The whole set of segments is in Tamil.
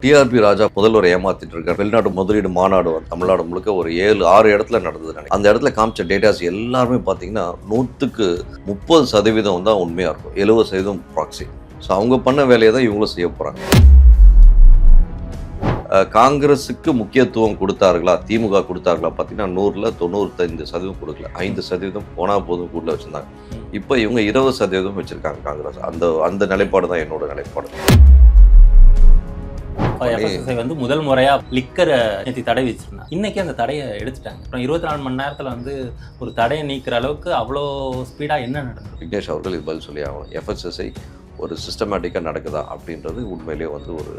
டிஆர்பி ராஜா முதல்வர் ஏமாத்திட்டு இருக்கார். வெளிநாட்டு முதலீடு மாநாடு தமிழ்நாடு முழுக்க ஒரு 7-6 இடத்துல நடந்தது. அந்த இடத்துல காமிச்ச டேட்டாஸ் எல்லாருமே பார்த்தீங்கன்னா 100க்கு 30% தான் உண்மையாக இருக்கும், 70% ப்ராக்சி. ஸோ அவங்க பண்ண வேலையை தான் இவங்களும் செய்ய போகிறாங்க. காங்கிரஸுக்கு முக்கியத்துவம் கொடுத்தார்களா, திமுக கொடுத்தார்களா பார்த்தீங்கன்னா 100ல் 95% கொடுக்கல, 5% போனால் போதும் கூட வச்சுருந்தாங்க. இப்போ இவங்க 20% வச்சுருக்காங்க காங்கிரஸ். அந்த நிலைப்பாடு தான் என்னோட நிலைப்பாடு. FSSAI வந்து முதல் முறையா லிக்கரை நேற்று தடை வச்சிருந்தாங்க. இன்னைக்கு அந்த தடையை எடுத்துட்டாங்க. அப்புறம் 24 மணி நேரத்தில் வந்து ஒரு தடையை நீக்கிற அளவுக்கு அவ்வளோ ஸ்பீடாக என்ன நடந்தது? விக்னேஷ் அவர்கள் இது பதில் சொல்லி ஆகணும். FSSAI ஒரு சிஸ்டமேட்டிக்காக நடக்குதா அப்படின்றது உண்மையிலேயே வந்து ஒரு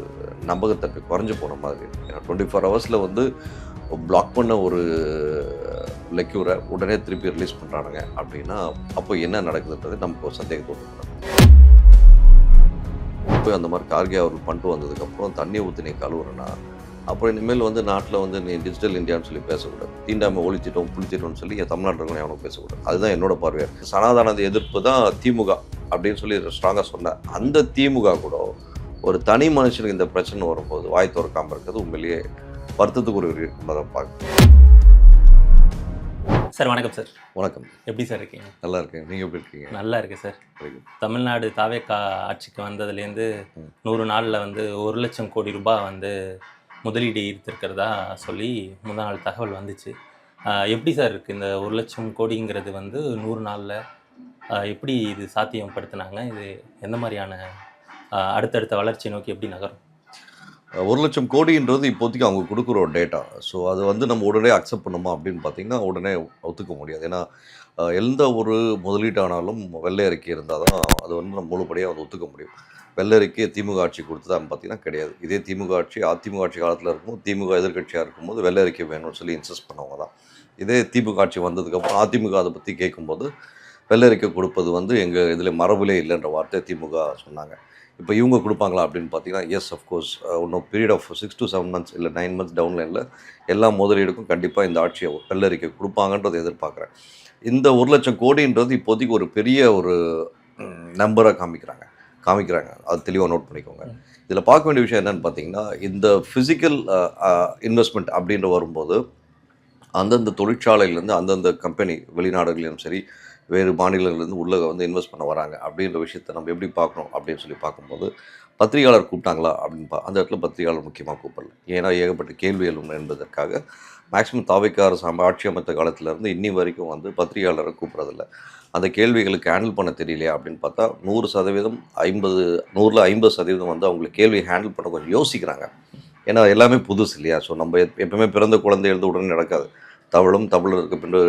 நம்பகத்தன்மை குறைஞ்சு போன மாதிரி. ஏன்னா 24 ஹவர்ஸில் வந்து பிளாக் பண்ண ஒரு லெக்யூரை உடனே திருப்பி ரிலீஸ் பண்ணுறானுங்க அப்படின்னா அப்போ என்ன நடக்குதுன்றது நமக்கு ஒரு சந்தேகத்தோடு போகிறாங்க. இப்போ அந்த மாதிரி கார்கே அவர்கள் பண்ணிட்டு வந்ததுக்கப்புறம் தண்ணி ஊற்றி நீ கழுவுறனா அப்புறம் இனிமேல் வந்து நாட்டில் வந்து நீ டிஜிட்டல் இந்தியான்னு சொல்லி பேசக்கூடாது, தீண்டாமல் ஒழிச்சிட்டோம் புளிச்சிட்டோம்னு சொல்லி என் தமிழ்நாட்டில் எவனும் பேசக்கூடாது. அதுதான் என்னோட பார்வையாக. சனாதன எதிர்ப்பு தான் திமுக அப்படின்னு சொல்லி ஸ்ட்ராங்காக சொன்னேன். அந்த திமுக கூட ஒரு தனி மனுஷனுக்கு இந்த பிரச்சனை வரும்போது வாய் திறக்காமல் இருக்கிறது உண்மையிலேயே வருத்தத்துக்கு ஒரு என்பதை பார்க்க. சார் வணக்கம் சார். வணக்கம். எப்படி சார் இருக்கீங்க? நல்லா இருக்கேன். நீங்கள் எப்படி இருக்கீங்க? நல்லா இருக்கேன் சார். தமிழ்நாடு தாவேகா ஆட்சிக்கு வந்ததுலேருந்து 100 நாளில் வந்து 1 லட்சம் கோடி ரூபாய் வந்து முதலீடு ஈர்த்திருக்கிறதா சொல்லி முந்தா நாள் தகவல் வந்துச்சு. எப்படி சார் இருக்குது இந்த 1 லட்சம் கோடிங்கிறது வந்து 100 நாளில் எப்படி இது சாத்தியப்படுத்தினாங்க? இது எந்த மாதிரியான அடுத்தடுத்த வளர்ச்சியை நோக்கி எப்படி நகரும்? 1 லட்சம் கோடின்றது இப்போதைக்கு அவங்க கொடுக்குற ஒரு டேட்டா. ஸோ அது வந்து நம்ம உடனே அக்செப்ட் பண்ணுமா அப்படின்னு பார்த்தீங்கன்னா உடனே ஒத்துக்க முடியாது. ஏன்னா எந்த ஒரு முதலீட்டானாலும் வெள்ளை அறிக்கை இருந்தால் தான் அது வந்து நம்ம முழுபடியாக வந்து ஒத்துக்க முடியும். வெள்ளை அறிக்கையை திமுக ஆட்சி கொடுத்ததான்னு பார்த்தீங்கன்னா கிடையாது. இதே திமுக ஆட்சி அதிமுக ஆட்சி காலத்தில் இருக்கும்போது திமுக எதிர்கட்சியாக இருக்கும்போது வெள்ளை அறிக்கை வேணும்னு சொல்லி இன்சிஸ்ட் பண்ணவங்க தான். இதே திமுக ஆட்சி வந்ததுக்கப்புறம் அதிமுக அதை பற்றி கேட்கும்போது வெள்ளை அறிக்கை கொடுப்பது வந்து எங்கள் இதில் மரபுலே இல்லைன்ற வார்த்தை திமுக சொன்னாங்க. இப்போ இவங்க கொடுப்பாங்களா அப்படின்னு பார்த்தீங்கன்னா எஸ் அஃப்கோர்ஸ். இன்னும் பீரியட் ஆஃப் 6 to 7 months இல்லை 9 months டவுன்லைனில் எல்லா முதலீடுக்கும் கண்டிப்பாக இந்த ஆட்சியை வெள்ளரிக்கை கொடுப்பாங்கன்றதை எதிர்பார்க்குறேன். இந்த 1 லட்சம் கோடின்றது இப்போதைக்கு ஒரு பெரிய ஒரு நம்பராக காமிக்கிறாங்க. அது தெளிவாக நோட் பண்ணிக்கோங்க. இதில் பார்க்க வேண்டிய விஷயம் என்னென்னு பார்த்தீங்கன்னா இந்த ஃபிசிக்கல் இன்வெஸ்ட்மெண்ட் அப்படின்ற வரும்போது அந்தந்த தொழிற்சாலையிலேருந்து அந்தந்த கம்பெனி வெளிநாடுகளிலும் சரி வேறு மாநிலங்கள்லேருந்து உள்ளே வந்து இன்வெஸ்ட் பண்ண வராங்க அப்படின்ற விஷயத்தை நம்ம எப்படி பார்க்கணும் அப்படின்னு சொல்லி பார்க்கும்போது பத்திரிகையாளர் கூப்பிட்டாங்களா அப்படின்னு அந்த இடத்துல பத்திரிகையாளர் முக்கியமாக கூப்பிடல. ஏன்னா ஏகப்பட்ட கேள்வி எழும் என்பதற்காக மேக்ஸிமம் தாவேகா அரசு ஆட்சி அமைத்த காலத்திலேருந்து இன்னி வரைக்கும் வந்து பத்திரிகையாளரை கூப்பிட்றதில்ல. அந்த கேள்விகளுக்கு ஹேண்டில் பண்ண தெரியலையா அப்படின்னு பார்த்தா 100%, 50% வந்து அவங்களுக்கு கேள்வி ஹேண்டில் பண்ண கொஞ்சம் யோசிக்கிறாங்க. ஏன்னா எல்லாமே புதுசு இல்லையா. ஸோ நம்ம எப்பவுமே பிறந்த குழந்தை எழுந்து உடனே நடக்காது. தமிழருக்கு பின்பு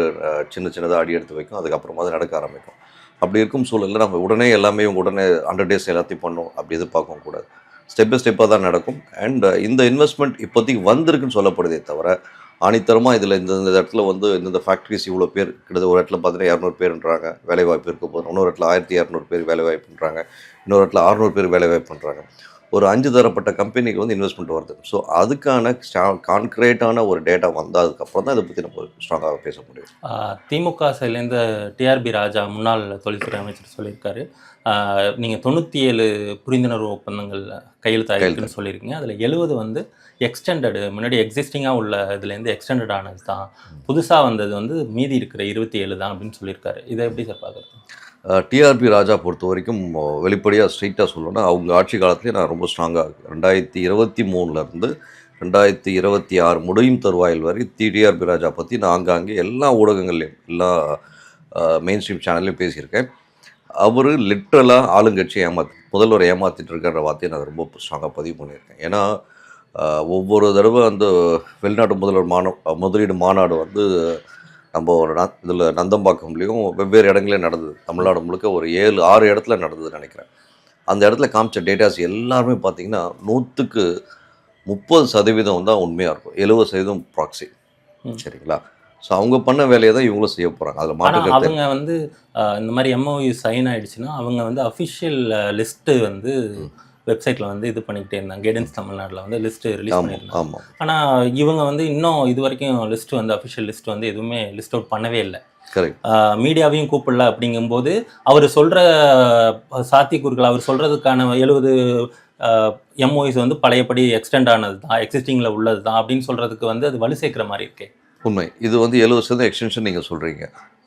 சின்னதாக அடி எடுத்து வைக்கும், அதுக்கப்புறமா அது நடக்க ஆரம்பிக்கும். அப்படி இருக்கும் சூழலில் நம்ம உடனே எல்லாமே உடனே 100 days எல்லாத்தையும் பண்ணோம் அப்படி எதிர்பார்க்கவும் கூடாது. ஸ்டெப் பை ஸ்டெப்பாக தான் நடக்கும். அண்ட் இந்த இன்வெஸ்ட்மெண்ட் இப்போதைக்கு வந்திருக்குன்னு சொல்லப்படுதே தவிர ஆணித்தரமாக இதில் இந்த இடத்துல வந்து இந்த ஃபேக்ட்ரிஸ் இவ்வளோ பேர் கிட்டத்தட்ட ஒரு இடத்துல பார்த்தீங்கன்னா 200 பேருன்றாங்க வேலைவாய்ப்பு இருக்க போது, இன்னொரு இடத்துல 1200 பேர் வேலைவாய்ப்புன்றாங்க, இன்னொரு இடத்துல 600 பேர் வேலைவாய்ப்பு பண்ணுறாங்க. ஒரு 5 தரப்பட்ட கம்பெனிக்கு வந்து இன்வெஸ்ட்மெண்ட் வருது. ஸோ அதுக்கான கான்க்ரீட்டான ஒரு டேட்டா வந்ததுக்கப்புறம் தான் இதை பற்றி நம்ம ஸ்ட்ராங்காக பேச முடியும். திமுக சைட்லேருந்து டிஆர்பி ராஜா முன்னாள் தொழில்துறை அமைச்சர் சொல்லியிருக்காரு, நீங்கள் 97 புரிந்துணர்வு ஒப்பந்தங்கள் கையெழுத்தாயிருக்குன்னு சொல்லியிருக்கீங்க. அதில் 70 வந்து எக்ஸ்டெண்டடு, முன்னாடி எக்ஸிஸ்டிங்காக உள்ள இதுலேருந்து எக்ஸ்டெண்டட் ஆனது தான், புதுசாக வந்தது வந்து மீதி இருக்கிற 27 தான் அப்படின்னு சொல்லியிருக்காரு. இதை எப்படி சார் பார்க்குறது? டிஆர்பி ராஜா பொறுத்த வரைக்கும் வெளிப்படையாக ஸ்ட்ரெயிட்டாக சொல்லணும்னா அவங்க ஆட்சி காலத்துலேயே நான் ரொம்ப ஸ்ட்ராங்காக இருக்குது. 2023 2026 முடியும் தருவாயில் வரை டிஆர்பி ராஜா பற்றி நான் ஆங்காங்கே எல்லா ஊடகங்கள்லையும் எல்லா மெயின் ஸ்ட்ரீம் சேனல்லையும் பேசியிருக்கேன். அவர் லிட்ரலாக ஆளுங்கட்சியை முதல்வரை ஏமாற்றிட்டு இருக்கிற வார்த்தையை நான் ரொம்ப ஸ்ட்ராங்காக பதிவு பண்ணியிருக்கேன். ஏன்னா ஒவ்வொரு தடவை அந்த வெளிநாட்டு முதலீடு மாநாடு வந்து நம்ம ஒரு இதில் நந்தம்பாக்கம்லேயும் வெவ்வேறு இடங்களே நடந்தது. தமிழ்நாடு முழுக்க ஒரு 7-6 இடத்துல நடந்ததுன்னு நினைக்கிறேன். அந்த இடத்துல காமிச்ச டேட்டாஸ் எல்லாருமே பார்த்திங்கன்னா 100க்கு 30% தான் உண்மையாக இருக்கும், 70% ப்ராக்சி. சரிங்களா. ஸோ அவங்க பண்ண வேலையை தான் இவங்களும் செய்ய போகிறாங்க. அதில் மாற்று அவங்க வந்து இந்த மாதிரி MOU சைன் ஆகிடுச்சுன்னா அவங்க வந்து அஃபிஷியல் லிஸ்ட்டு வந்து வெப்சைட்டில் வந்து இது பண்ணிக்கிட்டே இருந்தாங்க. கைடன்ஸ் தமிழ்நாட்டில் வந்து லிஸ்ட்டு ரிலீஸ் பண்ணியிருந்தாங்க. ஆனால் இவங்க வந்து இன்னும் இது வரைக்கும் லிஸ்ட்டு வந்து அஃபிஷியல் லிஸ்ட் வந்து எதுவுமே லிஸ்ட் அவுட் பண்ணவே இல்லை. மீடியாவையும் கூப்பிடல. அப்படிங்கும்போது அவர் சொல்கிற சாத்தியக்கூறுகள், அவர் சொல்கிறதுக்கான 70 எம்ஓஎஸ் வந்து பழையபடி எக்ஸ்டெண்ட் ஆனது தான், எக்ஸிஸ்டிங்கில் உள்ளது தான் அப்படின்னு சொல்கிறதுக்கு வந்து அது வலு சேர்க்குற மாதிரி இருக்கே. உண்மை. இது வந்து 70% எக்ஸ்டென்ஷன் நீங்கள் சொல்கிறீங்க.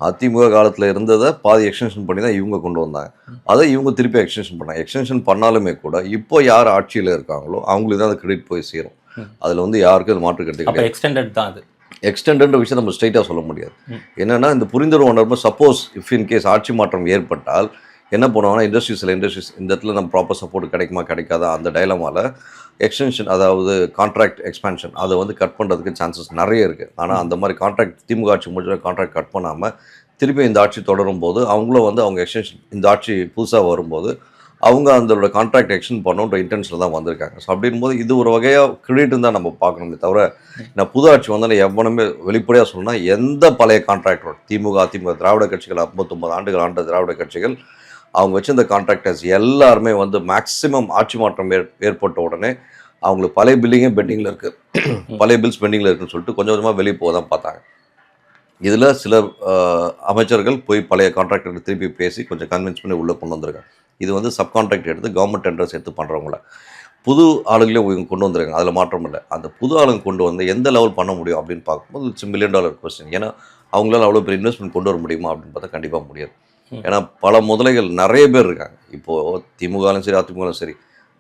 அதிமுக காலத்தில் இருந்ததை பாதி எக்ஸ்டென்ஷன் பண்ணி தான் இவங்க கொண்டு வந்தாங்க. அதை இவங்க திருப்பி எக்ஸ்டென்ஷன் பண்ணாங்க. எக்ஸ்டென்ஷன் பண்ணாலுமே கூட இப்போ யார் ஆட்சியில் இருக்காங்களோ அவங்களுக்கு தான் அந்த கிரெடிட் போய் சேரும். அதில் வந்து யாருக்கும் அது மாற்று கருத்து கிடையாது. எக்ஸ்டெண்டட் தான் அது. எக்ஸ்டெண்டட் விஷயம் நம்ம ஸ்ட்ரைட்டாக சொல்ல முடியாது. என்னன்னா இந்த புரிந்துணர்வு உணர்வு சப்போஸ் இஃப் இன் கேஸ் ஆட்சி மாற்றம் ஏற்பட்டால் என்ன பண்ணுவாங்கன்னா இண்டஸ்ட்ரீஸ் இந்த இடத்துல நம்ம ப்ராப்பர் சப்போர்ட் கிடைக்குமா கிடைக்காதா அந்த டைலமாவில் எக்ஸ்டென்ஷன் அதாவது கான்ட்ராக்ட் எக்ஸ்பேன்ஷன் அதை வந்து கட் பண்ணுறதுக்கு சான்சஸ் நிறைய இருக்குது. ஆனால் அந்த மாதிரி கான்ட்ராக்ட் திமுக ஆட்சி முடிஞ்ச கான்ட்ராக்ட் கட் பண்ணாமல் திருப்பி இந்த ஆட்சி தொடரும் போது அவங்களும் வந்து அவங்க எக்ஸ்டென்ஷன் இந்த ஆட்சி புதுசாக வரும்போது அவங்க அதோட கான்ட்ராக்ட் எக்ஸ்டென்ட் பண்ணணுன்ற இன்டென்ஷனில் தான் வந்திருக்காங்க. ஸோ அப்படின்போது இது ஒரு வகையாக கிரெடிட்னு தான் நம்ம பார்க்கணுமே தவிர நான் புது ஆட்சி வந்தால் எவனுமே வெளிப்படையாக சொல்லணும்னா எந்த பழைய கான்ட்ராக்டரோட அதிமுக திராவிட கட்சிகள் 59 ஆண்டுகள் ஆண்ட திராவிட கட்சிகள் அவங்க வச்சிருந்த கான்ட்ராக்டர்ஸ் எல்லாருமே வந்து மேக்ஸிமம் ஆட்சி மாற்றம் ஏற்பட்ட உடனே அவங்களுக்கு பழைய பில்லிங்கே பெண்டிங்கில் இருக்குது, பழைய பில்ஸ் பெண்டிங்கில் இருக்குன்னு சொல்லிட்டு கொஞ்சம் கொஞ்சமாக வெளியே போக தான் பார்த்தாங்க. இதில் சில அமைச்சர்கள் போய் பழைய கான்ட்ராக்டர் திருப்பி பேசி கொஞ்சம் கன்வின்ஸ் பண்ணி உள்ளே கொண்டு வந்திருக்காங்க. இது வந்து சப்கான்ட்ராக்ட் எடுத்து கவர்மெண்ட் டெண்டர்ஸ் எடுத்து பண்ணுறவங்கள புது ஆளுங்களே இவங்க கொண்டு வந்துருக்காங்க. அதில் மாற்றம் இல்லை. அந்த புது ஆளுங்க கொண்டு வந்து எந்த லெவல் பண்ண முடியும் அப்படின்னு பார்க்கும்போது இட்ஸ் $1 million கொஸ்டின். ஏன்னா அவங்களால அவ்வளோ பெரிய இன்வெஸ்ட்மெண்ட் கொண்டு வர முடியுமா அப்படின்னு பார்த்தா கண்டிப்பாக முடியாது. ஏன்னா பல முதலைகள் நிறைய பேர் இருக்காங்க. இப்போது திமுகலும் சரி அதிமுகலும் சரி,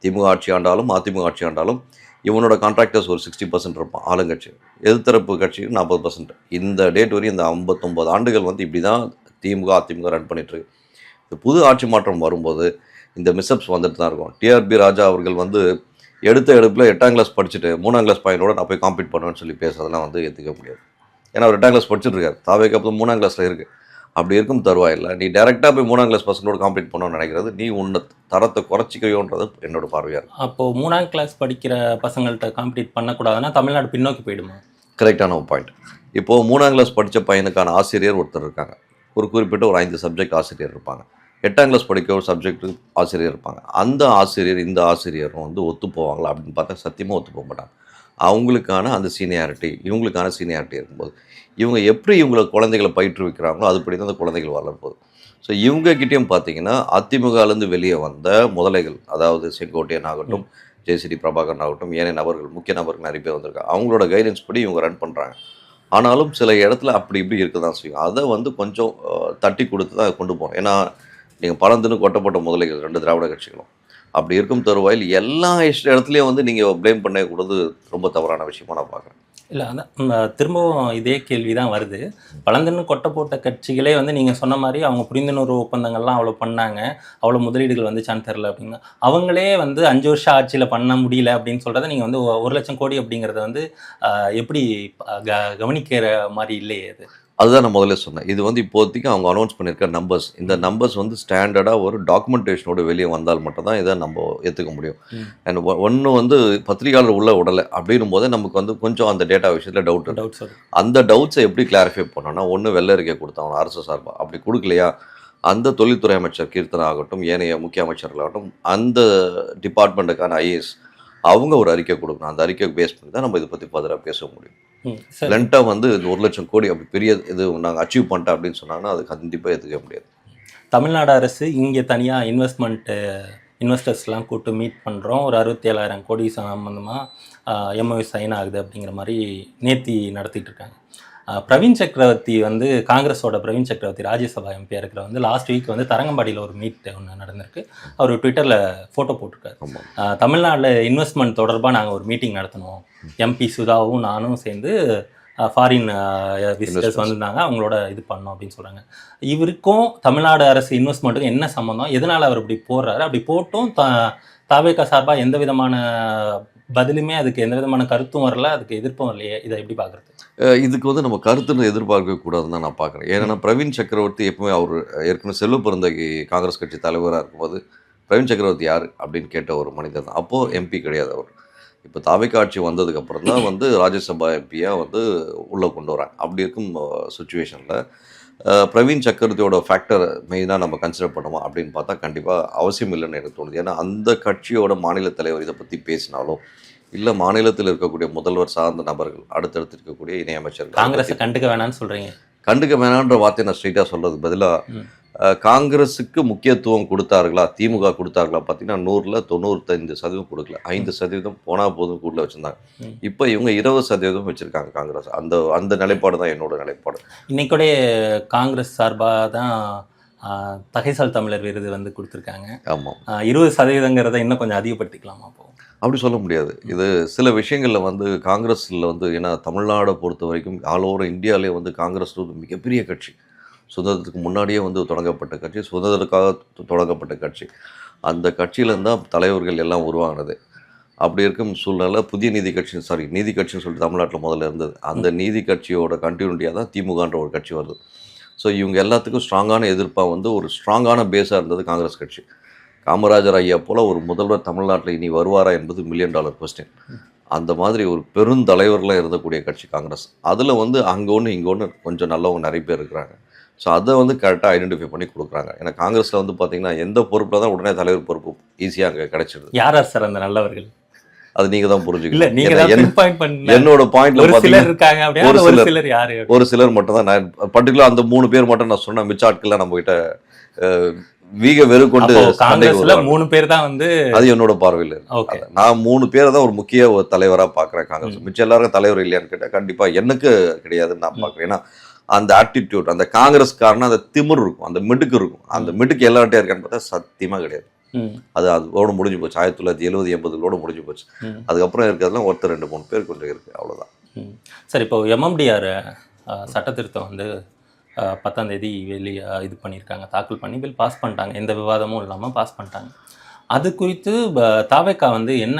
திமுக ஆட்சி ஆண்டாலும் அதிமுக ஆட்சி ஆண்டாலும் இவனோட கான்ட்ராக்டர்ஸ் ஒரு 60% இருப்பான் ஆளுங்கட்சி, எதிர்த்தரப்பு கட்சி 40%. இந்த டேட் வரையும் இந்த 59 ஆண்டுகள் வந்து இப்படி தான் திமுக அதிமுக ரன் பண்ணிட்டுருக்கு. இந்த புது ஆட்சி மாற்றம் வரும்போது இந்த மிஸ்அப்ஸ் வந்துட்டு தான் இருக்கும். டிஆர்பி ராஜா அவர்கள் வந்து எடுத்த எடுப்பில் 8ஆம் கிளாஸ் படிச்சுட்டு 3ஆம் கிளாஸ் பையனோட நான் போய் காம்பீட் பண்ணுவேன்னு சொல்லி பேசுறதெல்லாம் வந்து ஏற்றுக்க முடியாது. ஏன்னா அவர் 8ஆம் கிளாஸ் படிச்சுட்டு இருக்காரு, தாவேக்கு அப்புறம் 3ஆம் கிளாஸில் இருக்குது. அப்படி இருக்கும் தருவாயில்லை நீ டைரெக்டாக போய் 3ஆம் கிளாஸ் பசங்களோட காம்பீட் பண்ணணும்னு நினைக்கிறது நீ உன்னை தரத்தை குறைச்சிக்கையோன்றது என்னோட பார்வையாக இருக்குது. அப்போது 3ஆம் கிளாஸ் படிக்கிற பசங்கள்கிட்ட காம்பீட் பண்ணக்கூடாதுன்னா தமிழ்நாடு பின்னோக்கி போயிடுமா? கரெக்டான ஒரு பாயிண்ட். இப்போது 3ஆம் கிளாஸ் படித்த பையனுக்கான ஆசிரியர் ஒருத்தர் இருக்காங்க, ஒரு குறிப்பிட்ட ஒரு 5 சப்ஜெக்ட் ஆசிரியர் இருப்பாங்க. 8ஆம் கிளாஸ் படிக்க ஒரு சப்ஜெக்ட் ஆசிரியர் இருப்பாங்க. அந்த ஆசிரியர் இந்த ஆசிரியரும் வந்து ஒத்து போவாங்களா அப்படின்னு பார்த்தா சத்தியமாக ஒத்து போக மாட்டாங்க. அவங்களுக்கான அந்த சீனியாரிட்டி இவங்களுக்கான சீனியாரிட்டி இருக்கும்போது இவங்க எப்படி இவங்களை குழந்தைகளை பயிற்றுவிக்கிறாங்களோ அதுபடி தான் அந்த குழந்தைகள் வளர்ப்போகுது. ஸோ இவங்ககிட்டையும் பார்த்தீங்கன்னா அதிமுகலேருந்து வெளியே வந்த முதலைகள், அதாவது செங்கோட்டையன் ஆகட்டும், ஜெயசிடி பிரபாகரன் ஆகட்டும், ஏனைய நபர்கள் முக்கிய நபர்கள் நிறைய பேர் வந்திருக்காங்க. அவங்களோட கைடன்ஸ் படி இவங்க ரன் பண்ணுறாங்க. ஆனாலும் சில இடத்துல அப்படி இப்படி இருக்க தான் செய்யும். அதை வந்து கொஞ்சம் தட்டி கொடுத்து தான் கொண்டு போகணும். ஏன்னா நீங்கள் பழந்துன்னு கொட்டப்பட்ட முதலைகள் 2 திராவிட கட்சிகளும் அப்படி இருக்கும் தருவாயில் எல்லா இடத்துலையும் வந்து நீங்கள் ப்ளேம் பண்ணக்கூடாது. ரொம்ப தவறான விஷயமா நான் பார்க்குறேன். இல்லை, அதான் திரும்பவும் இதே கேள்வி தான் வருது. பழந்துன்னு கொட்டை போட்ட கட்சிகளே வந்து நீங்கள் சொன்ன மாதிரி அவங்க புரிந்துணர்வு ஒப்பந்தங்கள்லாம் அவ்வளோ பண்ணாங்க, அவ்வளோ முதலீடுகள் வந்துச்சான்னு தெரில அப்படின்னா அவங்களே வந்து 5 வருஷம் ஆட்சியில் பண்ண முடியல அப்படின்னு சொல்கிறத நீங்கள் வந்து 1 லட்சம் கோடி அப்படிங்கிறத வந்து எப்படி கவனிக்கிற மாதிரி இல்லையே அது. அதுதான் நான் முதல்ல சொன்னேன். இது வந்து இப்போதைக்கு அவங்க அனௌன்ஸ் பண்ணியிருக்க நம்பர்ஸ். இந்த நம்பர்ஸ் வந்து ஸ்டாண்டர்டாக ஒரு டாக்குமெண்டேஷனோட வெளியே வந்தால் மட்டும்தான் இதை நம்ம ஏற்றுக்க முடியும். அண்ட் ஒன்று வந்து பத்திரிகையாளர் உள்ள விடலை அப்படின்னும் போதே நமக்கு வந்து கொஞ்சம் அந்த டேட்டா விஷயத்தில் டவுட்ஸ். அந்த டவுட்ஸை எப்படி கிளாரிஃபை பண்ணோன்னா, ஒன்று வெள்ளை அறிக்கை கொடுத்தாங்க அரசு சார்பாக, அப்படி கொடுக்கலையா அந்த தொழில்துறை அமைச்சர் கீர்த்தனா ஆகட்டும், ஏனைய முக்கிய அமைச்சர்களாகட்டும், அந்த டிபார்ட்மெண்ட்டுக்கான ஐஏஎஸ் அவங்க ஒரு அறிக்கை கொடுக்கணும். அந்த அறிக்கை பேஸ் பண்ணி தான் நம்ம இதை பற்றி பதிலாக பேச முடியும். லென்ட்டாக வந்து இந்த 1 லட்சம் கோடி அப்படி பெரிய இது நாங்கள் அச்சீவ் பண்ணிட்டோம் அப்படின்னு சொன்னாங்கன்னா அது கண்டிப்பாக ஏற்றுக்க முடியாது. தமிழ்நாடு அரசு இங்கே தனியாக இன்வெஸ்டர்ஸ்லாம் கூப்பிட்டு மீட் பண்ணுறோம், ஒரு 67,000 கோடி சம்பந்தமாக எம்ஓஎஸ் சைன் ஆகுது அப்படிங்கிற மாதிரி நேத்தி நடத்திட்டு இருக்காங்க. பிரவீன் சக்கரவர்த்தி வந்து காங்கிரஸோட பிரவீன் சக்கரவர்த்தி ராஜ்யசபா எம்பியாக இருக்கிற வந்து லாஸ்ட் வீக் வந்து தரங்கம்பாடியில் ஒரு மீட் ஒன்று நடந்திருக்கு. அவர் ட்விட்டரில் ஃபோட்டோ போட்டிருக்காரு. தமிழ்நாட்டில் இன்வெஸ்ட்மெண்ட் தொடர்பாக நாங்கள் ஒரு மீட்டிங் நடத்தினோம், எம்பி சுதாவும் நானும் சேர்ந்து ஃபாரின் விசிட்டர்ஸ் வந்திருந்தாங்க, அவங்களோட இது பண்ணோம் அப்படின்னு சொல்கிறாங்க. இவருக்கும் தமிழ்நாடு அரசு இன்வெஸ்ட்மெண்ட்டுக்கும் என்ன சம்மந்தம், எதனால் அவர் இப்படி போடுறாரு, அப்படி போட்டும் தாவேகா சார்பாக எந்த விதமான பதிலுமே அதுக்கு எந்த விதமான கருத்தும் வரல, அதுக்கு எதிர்ப்பும் வரலையே, இதை எப்படி பார்க்குறது? இதுக்கு வந்து நம்ம கருத்துன்னு எதிர்பார்க்க கூடாதுன்னு தான் நான் பார்க்குறேன். ஏன்னா பிரவீன் சக்கரவர்த்தி எப்பவுமே அவர் ஏற்கனவே செல்வ பிறந்தகி காங்கிரஸ் கட்சி தலைவராக இருக்கும்போது பிரவீன் சக்கரவர்த்தி யார் அப்படின்னு கேட்ட ஒரு மனிதர் தான். அப்போது எம்பி கிடையாது அவர். இப்போ தாவேகா ஆட்சி வந்ததுக்கப்புறம் தான் வந்து ராஜ்யசபா எம்பியாக வந்து உள்ளே கொண்டு வராங்க. அப்படி இருக்கும் சுச்சுவேஷனில் பிரவீன் சக்கரவர்த்தியோட ஃபேக்டர் மெயினாக நம்ம கன்சிடர் பண்ணுவோம் அப்படின்னு பார்த்தா கண்டிப்பாக அவசியம் இல்லைன்னு எனக்கு தோணுது. ஏன்னா அந்த கட்சியோட மாநில தலைவர் இதை பற்றி பேசினாலும் இல்லை மாநிலத்தில் இருக்கக்கூடிய முதல்வர் சார்ந்த நபர்கள் அடுத்தடுத்து இருக்கக்கூடிய இணையமைச்சர்கள் காங்கிரஸை கண்டுக்க வேணான்னு சொல்கிறீங்க. கண்டுக்க வேணான்ற வார்த்தையை நான் ஸ்ட்ரெயிட்டாக சொல்கிறதுக்கு பதிலாக காங்கிரஸுக்கு முக்கியத்துவம் கொடுத்தார்களா, திமுக கொடுத்தார்களா பார்த்தீங்கன்னா 100ல் 95% கொடுக்கல. 5% போனால் போதும் கூட்டில் வச்சுருந்தாங்க. இப்போ இவங்க 20% வச்சுருக்காங்க காங்கிரஸ். அந்த நிலைப்பாடு தான் என்னோட நிலைப்பாடு. இன்னைக்கூட காங்கிரஸ் சார்பாக தான் தகைசால் தமிழர் விருது வந்து கொடுத்துருக்காங்க. ஆமாம். 20%ங்கிறத இன்னும் கொஞ்சம் அதிகப்படுத்திக்கலாமா? அப்போ அப்படி சொல்ல முடியாது. இது சில விஷயங்களில் வந்து காங்கிரஸில் வந்து ஏன்னா தமிழ்நாடை பொறுத்த வரைக்கும் ஆல் ஓவர் இந்தியாவிலே வந்து காங்கிரஸ் ஒரு மிகப்பெரிய கட்சி. சுதந்திரத்துக்கு முன்னாடியே வந்து தொடங்கப்பட்ட கட்சி, சுதந்திரத்துக்காக தொடங்கப்பட்ட கட்சி. அந்த கட்சியிலேருந்து தான் தலைவர்கள் எல்லாம் உருவானது. அப்படி இருக்கும் சூழ்நிலை புதிய நீதி கட்சின்னு சொல்லிட்டு தமிழ்நாட்டில் முதல்ல இருந்தது. அந்த நீதி கட்சியோட கண்டினியூட்டியாக தான் திமுகன்ற ஒரு கட்சி வருது. ஸோ இவங்க எல்லாத்துக்கும் ஸ்ட்ராங்கான எதிர்ப்பாக வந்து ஒரு ஸ்ட்ராங்கான பேஸாக இருந்தது காங்கிரஸ் கட்சி. காமராஜர் ஐயா போல் ஒரு முதல்வர் தமிழ்நாட்டில் இனி வருவாரா என்பது $1 மில்லியன் கொஸ்டின். அந்த மாதிரி ஒரு பெருந்தலைவர்களாக இருந்தக்கூடிய கட்சி காங்கிரஸ். அதில் வந்து அங்கே ஒன்று இங்கே ஒன்று கொஞ்சம் நல்லவங்க நிறைய பேர் இருக்கிறாங்க. ஸோ அதை வந்து கரெக்டாக ஐடென்டிஃபை பண்ணி கொடுக்குறாங்க. ஏன்னா காங்கிரஸில் வந்து பார்த்தீங்கன்னா எந்த பொறுப்பில் தான் உடனே தலைவர் பொறுப்பு ஈஸியாக அங்கே கிடைச்சிடுது. யார் சார் அந்த நல்லவர்கள்? அது நீங்கள் தான் புரிஞ்சுக்கணும். இல்லை, நீங்கள் தான் pinpoint பண்ணல. என்னோட பாயிண்ட்ல ஒரு சிலர் இருக்காங்க அப்படியே, ஒரு சிலர் யாரு? ஒரு சிலர் மட்டும் தான் நான் பர்டிகுலர் அந்த 3 பேர் மட்டும் நான் சொன்னேன். மிச்ச ஆட்கள்லாம் நம்ம கிட்ட வீக வெறு கொண்டு காங்கிரஸ்ல 3 பேர் தான் வந்து அது என்னோட பார்வையில் இருக்கு. நான் 3 பேரை தான் ஒரு முக்கிய ஒரு தலைவராக பார்க்குறேன் காங்கிரஸ். மிச்சம் எல்லாரும் தலைவர் இல்லையான்னு கேட்டால் கண்டிப்பாக எனக்கு கிடையாதுன்னு நான் பார்க்குறேன். ஏன்னா அந்த ஆட்டிடியூட், அந்த காங்கிரஸ்காரனா அந்த திமிர் இருக்கும், அந்த மிடுக்கு இருக்கும். அந்த மிடுக்கு எல்லார்ட்டையும் இருக்கான்னு பார்த்தா சத்தியமாக கிடையாது. அதோட முடிஞ்சு போச்சு. 1970-80களோட முடிஞ்சு போச்சு. அதுக்கப்புறம் இருக்கிறதுலாம் ஒருத்தர் 2-3 பேர் கொஞ்சம் இருக்கு, அவ்வளோதான். சரி, இப்போ MMDR சட்ட திருத்தம் வந்து 10ஆம் தேதி இது பண்ணியிருக்காங்க, தாக்கல் பண்ணி பில் பாஸ் பண்ணிட்டாங்க. எந்த விவாதமும் இல்லாமல் பாஸ் பண்ணிட்டாங்க. அது குறித்து தாவேக்கா வந்து என்ன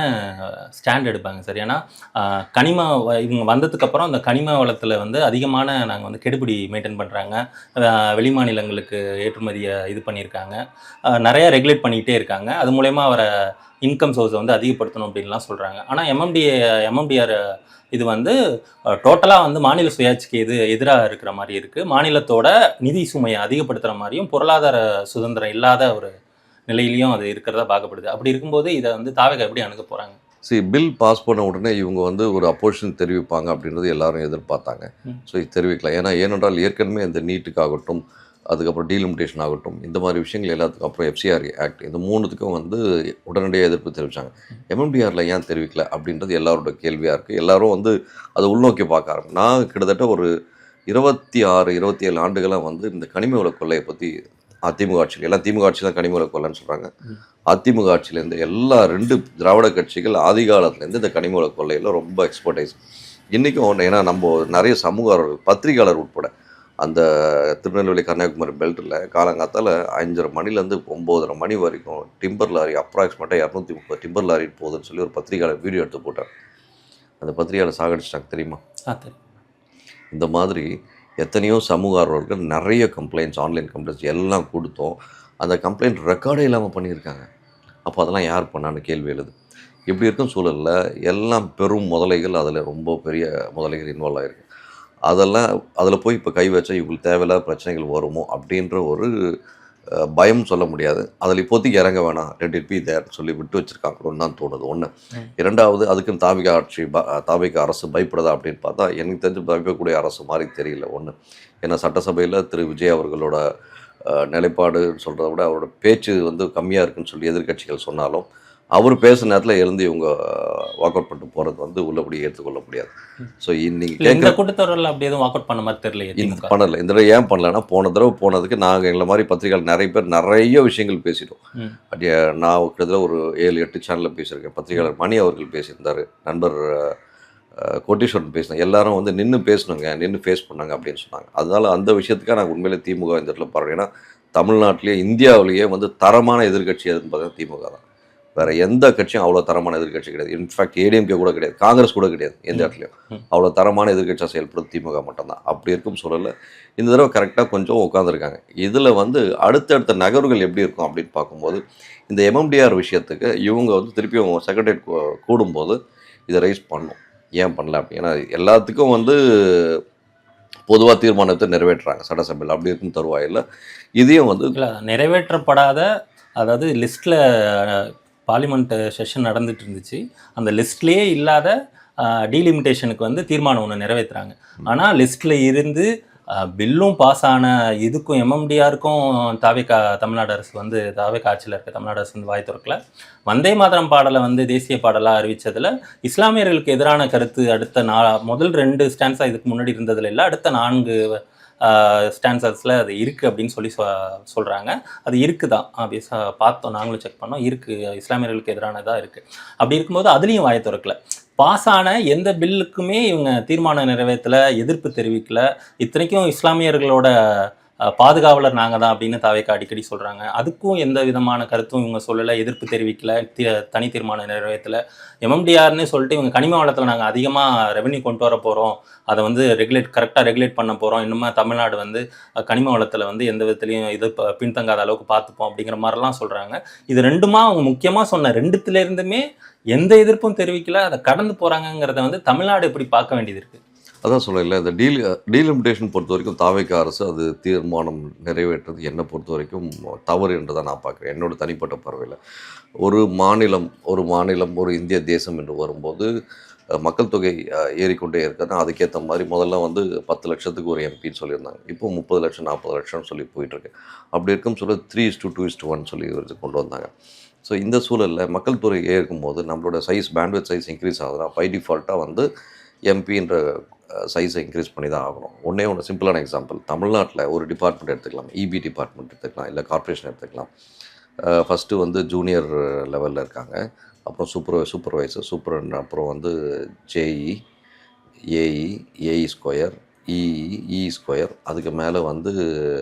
ஸ்டாண்ட் எடுப்பாங்க சார்? ஏன்னா இவங்க வந்ததுக்கப்புறம் அந்த கனிம வளத்தில் வந்து அதிகமான நாங்கள் வந்து கெடுபிடி மெயின்டைன் பண்ணுறாங்க, வெளிமாநிலங்களுக்கு ஏற்றுமதியை இது பண்ணியிருக்காங்க, நிறையா ரெகுலேட் பண்ணிக்கிட்டே இருக்காங்க. அது மூலயமா அவரை இன்கம் சோர்ஸை வந்து அதிகப்படுத்தணும் அப்படின்லாம் சொல்கிறாங்க. ஆனால் எம்எம்டிஆர் இது வந்து டோட்டலாக வந்து மாநில சுயாட்சிக்கு எதிராக இருக்கிற மாதிரி இருக்குது. மாநிலத்தோட நிதி சுமையை அதிகப்படுத்துகிற மாதிரியும் பொருளாதார சுதந்திரம் இல்லாத ஒரு நிலையிலையும் அது இருக்கிறதா பார்க்கப்படுது. அப்படி இருக்கும்போது இதை வந்து தாவேக்கா எப்படி அணுக போகிறாங்க? பில் பாஸ் பண்ண உடனே இவங்க வந்து ஒரு அப்போசிஷன் தெரிவிப்பாங்க அப்படின்றது எல்லாரும் எதிர்பார்த்தாங்க. ஸோ இது தெரிவிக்கலாம். ஏனென்றால் ஏற்கனவே இந்த நீட்டுக்காகட்டும், அதுக்கப்புறம் டீலிமிட்டேஷன் ஆகட்டும், இந்த மாதிரி விஷயங்கள் எல்லாத்துக்கும் அப்புறம் FCRA ஆக்ட், இந்த 3த்துக்கும் வந்து உடனடியாக எதிர்ப்பு தெரிவித்தாங்க. MMDRல ஏன் தெரிவிக்கல அப்படின்றது எல்லாரோட கேள்வியாக இருக்குது. எல்லாரும் வந்து அதை உள்நோக்கி பார்க்க ஆரம்பிச்சு. நான் கிட்டத்தட்ட ஒரு 26-27 ஆண்டுகளாக வந்து இந்த கனிம வள கொள்ளையை பற்றி அதிமுக ஆட்சியில், எல்லாம் திமுக ஆட்சி தான் கனிம வள கொள்ளைன்னு சொல்கிறாங்க. அதிமுக ஆட்சியிலேருந்து எல்லா 2 திராவிட கட்சிகள் ஆதி காலத்துலேருந்து இந்த கனிம வள கொள்ளையில் ரொம்ப எக்ஸ்பர்டைஸ். இன்றைக்கும் ஏன்னா நம்ம நிறைய சமூக பத்திரிகையாளர் உட்பட அந்த திருநெல்வேலி கன்னியாகுமரி பெல்ட்டில் காலங்காத்தால் 5:30 மணிலேருந்து 9:30 மணி வரைக்கும் டிம்பர் லாரி அப்ராக்சிமேட்டாக 230 டிம்பர் லாரி போகுதுன்னு சொல்லி ஒரு பத்திரிகையாளர் வீடியோ எடுத்து போட்டார். அந்த பத்திரிகையாளர் சாகடிச்சிட்டாங்க, தெரியுமா? இந்த மாதிரி எத்தனையோ சமூக ஆர்வலர்கள் நிறைய கம்ப்ளைண்ட்ஸ், ஆன்லைன் கம்ப்ளைண்ட்ஸ் எல்லாம் கொடுத்தோம். அந்த கம்ப்ளைண்ட் ரெக்கார்டே இல்லாமல் பண்ணியிருக்காங்க. அப்போ அதெல்லாம் யார் பண்ணான்னு கேள்வி எழுது. இப்படி இருக்கும் சூழலில் எல்லாம் பெரும் முதலைகள், அதில் ரொம்ப பெரிய முதலைகள் இன்வால்வ் ஆகிருக்கு. அதில் போய் இப்போ கை வச்சா இவங்களுக்கு தேவையில்லாத பிரச்சனைகள் வருமோ அப்படின்ற ஒரு பயம் சொல்ல முடியாது. அதில் இப்போதைக்கு இறங்க வேணாம், லெட் இட் பி தேர் சொல்லி விட்டு வச்சுருக்காங்களோன்னு தான் தோணுது. ஒன்று. 2வது, அதுக்குன்னு தாவேக்கா அரசு பயப்படுதா அப்படின்னு பார்த்தா எனக்கு தெரிஞ்சு பயப்படக்கூடிய அரசு மாதிரி தெரியல. ஒன்று, ஏன்னா சட்டசபையில் திரு விஜய் அவர்களோட நிலைப்பாடுன்னு சொல்கிறத விட அவரோட பேச்சு வந்து கம்மியாக இருக்குன்னு சொல்லி எதிர்கட்சிகள் சொன்னாலும் அவர் பேசுகிற நேரத்தில் எழுந்து இவங்க வாக் அவுட் பண்ணிட்டு போகிறது வந்து உள்ளபடி ஏற்றுக்கொள்ள முடியாது. ஸோ இன்னைக்கு இந்த கூட்டத்தொடரில் அப்படி எதுவும் வாக் அவுட் பண்ண மாதிரி தெரியல. பண்ணலை. இந்த தடவை ஏன் பண்ணலன்னா, போன தடவை போனதுக்கு நாங்கள் எங்களை மாதிரி பத்திரிகைகள் நிறைய பேர் நிறைய விஷயங்கள் பேசிட்டோம். நான் கிட்டத்தட்ட ஒரு 7-8 சேனலில் பேசியிருக்கேன். பத்திரிகையாளர் மணி அவர்கள் பேசியிருந்தார், நண்பர் கோட்டீஸ்வரன் பேசினேன். எல்லாரும் வந்து நின்று பேசணுங்க, நின்று ஃபேஸ் பண்ணாங்க அப்படின்னு சொன்னாங்க. அதனால அந்த விஷயத்துக்காக நாங்கள் உண்மையிலே திமுக இந்த இடத்துல பாருங்கள். ஏன்னா தமிழ்நாட்டிலேயே இந்தியாவிலேயே வந்து தரமான எதிர்கட்சி எதுன்னு பார்த்தீங்கன்னா திமுக தான். வேறு எந்த கட்சியும் அவ்வளோ தரமான எதிர்கட்சி கிடையாது. இன்ஃபேக்ட் ஏடிஎம்கே கூட கிடையாது, காங்கிரஸ் கூட கிடையாது. எந்த இடத்துலையும் அவ்வளோ தரமான எதிர்கட்சியாக செயல்படுறது திமுக மட்டும்தான். அப்படி இருக்கும் சூழலில் இந்த தடவை கரெக்டாக கொஞ்சம் உட்காந்துருக்காங்க. இதில் வந்து அடுத்தடுத்த நகர்வுகள் எப்படி இருக்கும் அப்படின்னு பார்க்கும்போது இந்த MMDR விஷயத்துக்கு இவங்க வந்து திருப்பியும் செக்ரட்டரியேட் கூடும்போது இதை ரைஸ் பண்ணும். ஏன் பண்ணல அப்படி? ஏன்னா எல்லாத்துக்கும் வந்து பொதுவாக தீர்மானத்தை நிறைவேற்றுறாங்க சட்டசபையில். அப்படி இருக்கும் தருவாயில் இதையும் வந்து நிறைவேற்றப்படாத, அதாவது லிஸ்ட்டில் பார்லிமெண்ட் செஷன் நடந்துட்டு இருந்துச்சு, அந்த லிஸ்ட்லேயே இல்லாத டீலிமிட்டேஷனுக்கு வந்து தீர்மானம் ஒன்று நிறைவேற்றுறாங்க. ஆனால் லிஸ்ட்டில் இருந்து பில்லும் பாஸ் ஆன இதுக்கும் எம்எம்டிஆருக்கும் தமிழ்நாடு அரசு வந்து தாவேக்கா ஆட்சியில் இருக்க தமிழ்நாடு அரசு வந்து வாய் திறக்கல. வந்தே மாதரம் பாடலை வந்து தேசிய பாடலாக அறிவித்ததில் இஸ்லாமியர்களுக்கு எதிரான கருத்து அடுத்த முதல் 2 ஸ்டான்ஸாக இதுக்கு முன்னாடி இருந்ததில் இல்லை, அடுத்த 4 ஸ்டான்சர்ஸில் அது இருக்குது அப்படின்னு சொல்லி சொல்கிறாங்க. அது இருக்குது தான், ஆப்வியஸாக பார்த்தோம், நாங்களும் செக் பண்ணோம், இருக்குது, இஸ்லாமியர்களுக்கு எதிரானதாக இருக்குது. அப்படி இருக்கும்போது அதுலேயும் வாயை திறக்கல. பாஸ் ஆன எந்த பில்லுக்குமே இவங்க தீர்மானம் நிறைவேற்றலை, எதிர்ப்பு தெரிவிக்கல. இத்தனைக்கும் இஸ்லாமியர்களோட பாதுகாவலர் நாங்கள் தான் அப்படின்னு தாவேக்கா அடிக்கடி சொல்கிறாங்க. அதுக்கும் எந்த விதமான கருத்தும் இவங்க சொல்லலை, எதிர்ப்பு தெரிவிக்கல, தனி தீர்மானம் நிறைவேற்றலை. எம்எம்டிஆர்னு சொல்லிட்டு இவங்க கனிம வளத்தில் நாங்கள் அதிகமாக ரெவென்யூ கொண்டு வர போகிறோம், அதை வந்து கரெக்டாக ரெகுலேட் பண்ண போகிறோம், இன்னுமே தமிழ்நாடு வந்து கனிம வளத்தில் வந்து எந்த விதத்துலையும் இது பின்தங்காத அளவுக்கு பார்த்துப்போம் அப்படிங்கிற மாதிரிலாம் சொல்கிறாங்க. இது ரெண்டுமா அவங்க முக்கியமாக சொன்ன 2த்துலேருந்துமே எந்த எதிர்ப்பும் தெரிவிக்கல, அதை கடந்து போகிறாங்கங்கிறத வந்து தமிழ்நாடு எப்படி பார்க்க வேண்டியது இருக்குது. அதான் சொல்லல, இந்த டீலிமிட்டேஷன் பொறுத்த வரைக்கும் தாவேக்கா அரசு அது தீர்மானம் நிறைவேற்றது என்னை பொறுத்த வரைக்கும் தவறு என்று தான் நான் பார்க்குறேன், என்னோட தனிப்பட்ட பார்வையில். ஒரு மாநிலம் ஒரு இந்திய தேசம் என்று வரும்போது மக்கள் தொகை ஏறிக்கொண்டே இருக்குதுன்னா அதுக்கேற்ற மாதிரி முதல்ல வந்து 10 லட்சத்துக்கு ஒரு எம்பின்னு சொல்லியிருந்தாங்க. இப்போ 30 லட்சம் 40 லட்சம்னு சொல்லி போயிட்டுருக்கு. அப்படி இருக்கும் சொல்ல 3:2:1 சொல்லி கொண்டு வந்தாங்க. ஸோ இந்த சூழலில் மக்கள் தொகை ஏற்கும்போது நம்மளோட பேண்ட்வித் சைஸ் இன்க்ரீஸ் ஆகுதுன்னா பை டிஃபால்ட்டாக வந்து எம்பின்ற சைஸை இன்க்ரீஸ் பண்ணி தான் ஆகணும். ஒன்றே சிம்பிளான எக்ஸாம்பிள், தமிழ்நாட்டில் ஒரு டிபார்ட்மெண்ட் எடுத்துக்கலாம், இபி டிபார்ட்மெண்ட் எடுத்துக்கலாம், இல்லை கார்ப்பரேஷன் எடுத்துக்கலாம். ஃபஸ்ட்டு வந்து ஜூனியர் லெவலில் இருக்காங்க, அப்புறம் சூப்பர்வைசர், அப்புறம் வந்து JE, AE, AE square, EE square, அதுக்கு மேலே வந்து